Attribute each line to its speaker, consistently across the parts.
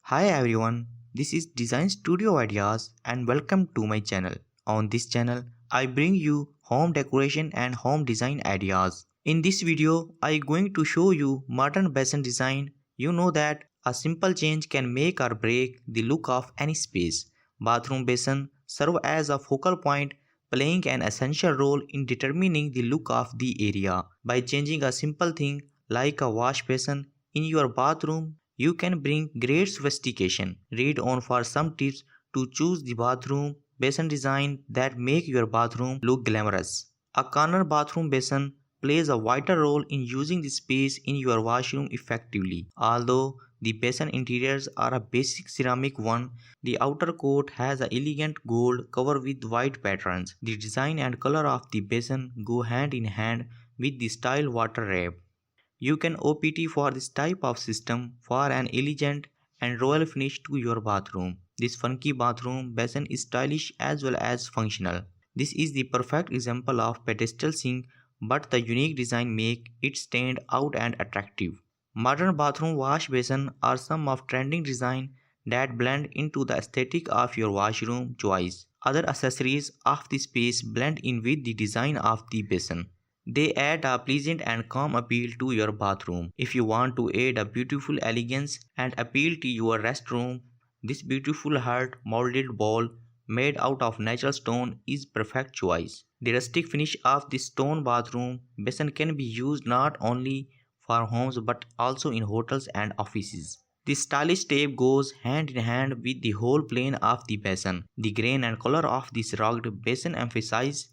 Speaker 1: Hi everyone, this is Design Studio Ideas and welcome to my channel. On this channel, I bring you home decoration and home design ideas. In this video, I going to show you modern basin design. You know that a simple change can make or break the look of any space. Bathroom basin serve as a focal point, playing an essential role in determining the look of the area. By changing a simple thing like a wash basin in your bathroom, you can bring great sophistication. Read on for some tips to choose the bathroom basin design that make your bathroom look glamorous. A corner bathroom basin plays a vital role in using the space in your washroom effectively. Although the basin interiors are a basic ceramic one, the outer coat has an elegant gold cover with white patterns. The design and color of the basin go hand in hand with the style water wrap. You can opt for this type of system for an elegant and royal finish to your bathroom. This funky bathroom basin is stylish as well as functional. This is the perfect example of pedestal sink, but the unique design make it stand out and attractive. Modern bathroom wash basin are some of trending design that blend into the aesthetic of your washroom choice. Other accessories of the space blend in with the design of the basin. They add a pleasant and calm appeal to your bathroom. If you want to add a beautiful elegance and appeal to your restroom, this beautiful heart molded bowl made out of natural stone is perfect choice. The rustic finish of this stone bathroom basin can be used not only for homes but also in hotels and offices. The stylish tape goes hand in hand with the whole plane of the basin. The grain and color of this rugged basin emphasize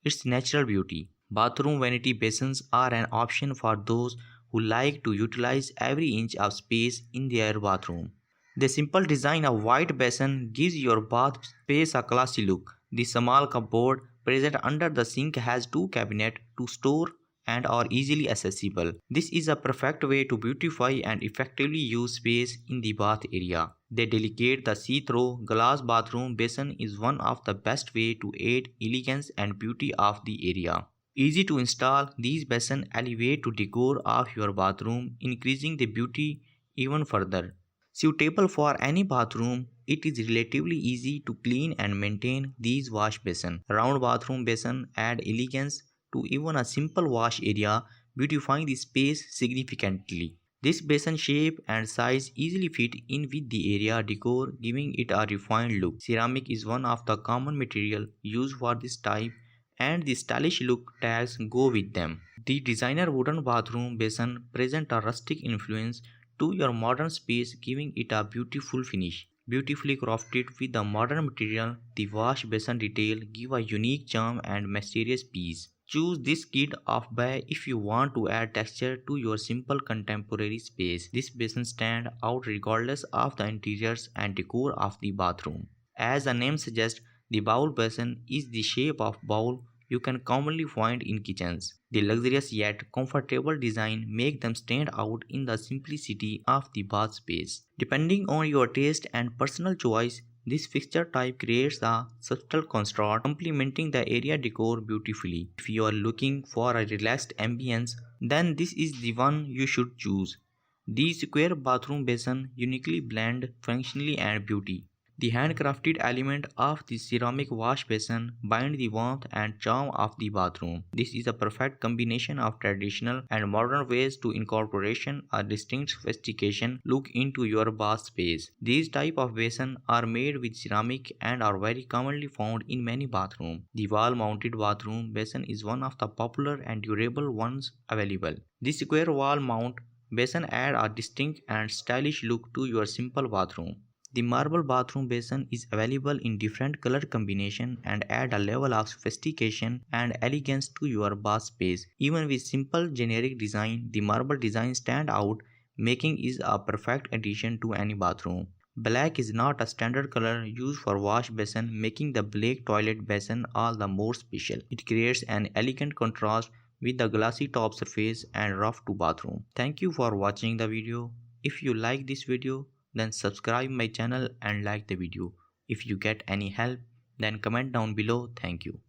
Speaker 1: its natural beauty. Bathroom vanity basins are an option for those who like to utilize every inch of space in their bathroom. The simple design of white basin gives your bath space a classy look. The small cupboard present under the sink has two cabinets to store and are easily accessible. This is a perfect way to beautify and effectively use space in the bath area. The delicate the see-through glass bathroom basin is one of the best way to add elegance and beauty of the area. Easy to install, these basins elevate to decor of your bathroom, increasing the beauty even further. Suitable for any bathroom, it is relatively easy to clean and maintain these wash basins. Round bathroom basin add elegance to even a simple wash area, beautifying the space significantly. This basin shape and size easily fit in with the area decor, giving it a refined look. Ceramic is one of the common material used for this type, and the stylish look tags go with them. The designer wooden bathroom basin present a rustic influence to your modern space, giving it a beautiful finish. Beautifully crafted with the modern material, the wash basin detail give a unique charm and mysterious piece. Choose this kit of buy if you want to add texture to your simple contemporary space. This basin stand out regardless of the interiors and decor of the bathroom. As the name suggests, the bowl basin is the shape of bowl you can commonly find in kitchens. The luxurious yet comfortable design make them stand out in the simplicity of the bath space. Depending on your taste and personal choice, this fixture type creates a subtle contrast, complementing the area decor beautifully. If you are looking for a relaxed ambience, then this is the one you should choose. The square bathroom basin uniquely blend functionality and beauty. The handcrafted element of the ceramic wash basin bind the warmth and charm of the bathroom. This is a perfect combination of traditional and modern ways to incorporation a distinct sophistication look into your bath space. These type of basin are made with ceramic and are very commonly found in many bathrooms. The wall-mounted bathroom basin is one of the popular and durable ones available. The square wall mount basin add a distinct and stylish look to your simple bathroom. The marble bathroom basin is available in different color combination and add a level of sophistication and elegance to your bath space. Even with simple generic design, the marble design stand out, making it a perfect addition to any bathroom. Black is not a standard color used for wash basin, making the black toilet basin all the more special. It creates an elegant contrast with the glossy top surface and rough to bathroom. Thank you for watching the video. If you like this video, then subscribe my channel and like the video. If you get any help, then comment down below. Thank you.